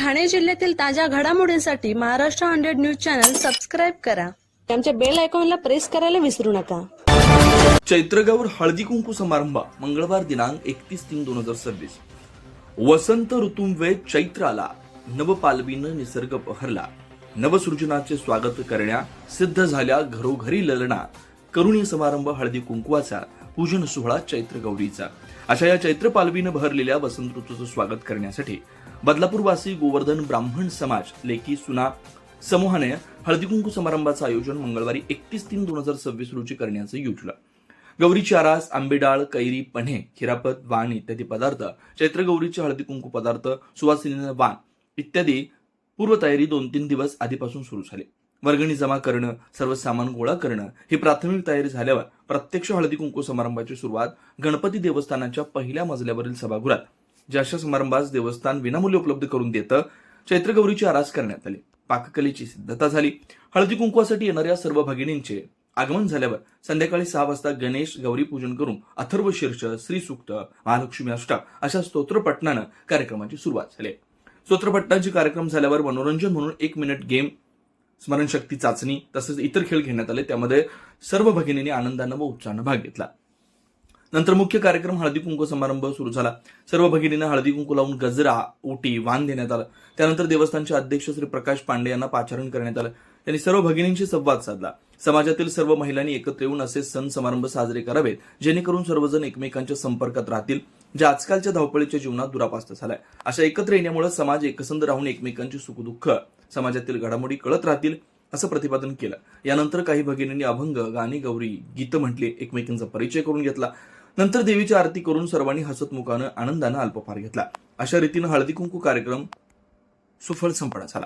ठाणे जिल्ह्यातील ताज्या घडामोडींसाठी महाराष्ट्र 100 न्यूज चॅनल सबस्क्राईब करा. आमच्या बेल आयकॉनला प्रेस करायला विसरू नका. चैत्रगौर हळदी कुंकू समारंभ मंगळवार दिनांक 31/3/2026. वसंत ऋतुंवे चैत्राला नवपालवीनं निसर्ग पहरला. नवसृजनाचे स्वागत करण्या सिद्ध झाल्या घरोघरी ललना. करुणी समारंभ हळदी कुंकवाचा, पूजन सोहळा चैत्रगौरीचा. अशा या चैत्र पालवीनं बहरलेल्या वसंत ऋतूचं स्वागत करण्यासाठी बदलापूरवासी गोवर्धन ब्राह्मण समाज लेकी सुना समूहाने हळदी कुंकू समारंभाचं आयोजन मंगळवारी 31/3/2026 रोजी करण्याचं योजलं. गौरीची आरास, आंबेडाळ, कैरी, पन्हे, खिरापत, वाण इत्यादी पदार्थ, चैत्रगौरीचे हळदी कुंकू पदार्थ, सुवासिनीनं वाण इत्यादी पूर्वतयारी 2-3 दिवस आधीपासून सुरू झाली. वर्गणी जमा करणं, सर्व सामान गोळा करणं ही प्राथमिक तयारी झाल्यावर प्रत्यक्ष हळदी कुंकू समारंभाची सुरुवात गणपती देवस्थानाच्या पहिल्या मजल्यावरील सभागृहात, ज्या समारंभास देवस्थान विनामूल्य उपलब्ध करून देतं, चैत्रगौरीची आरास करण्यात आली. पाककलेची सिद्धता झाली. हळदी कुंकवासाठी येणाऱ्या सर्व भगिनींचे आगमन झाल्यावर संध्याकाळी 6 वाजता गणेश गौरी पूजन करून अथर्व शीर्ष, श्री सूक्त, महालक्ष्मी अष्टक अशा स्तोत्र पठणानं कार्यक्रमाची सुरुवात झाली. स्तोत्र पठणाचे कार्यक्रम झाल्यावर मनोरंजन म्हणून 1 मिनिट गेम, स्मरणशक्ती चाचणी तसेच इतर खेळ घेण्यात आले. त्यामध्ये सर्व भगिनींनी आनंदानं व उत्साहानं भाग घेतला. नंतर मुख्य कार्यक्रम हळदी कुंकू समारंभ सुरू झाला. सर्व भगिनींना हळदी कुंकू लावून गजरा, ओटी, वाण देण्यात आलं. त्यानंतर देवस्थानचे अध्यक्ष श्री प्रकाश पांडे यांना पाचारण करण्यात आलं. त्यांनी सर्व भगिनींशी संवाद साधला. समाजातील सर्व महिलांनी एकत्र येऊन असे सण समारंभ साजरे करावेत, जेणेकरून सर्वजण एकमेकांच्या संपर्कात राहतील, जे आजकालच्या धावपळीच्या जीवनात दुरापास्त झालाय. अशा एकत्र येण्यामुळे समाज एकसंध राहून एकमेकांची सुखदुःख, समाजातील घडामोडी कळत राहतील, असं प्रतिपादन केलं. यानंतर काही भगिनींनी अभंग, गाणी, गौरी, गीतं म्हटली, एकमेकांचा परिचय करून घेतला. नंतर देवीची आरती करून सर्वांनी हसतमुखानं आनंदानं अल्पहार घेतला. अशा रीतीनं हळदी कुंकू कार्यक्रम सुफल संपन्न झाला.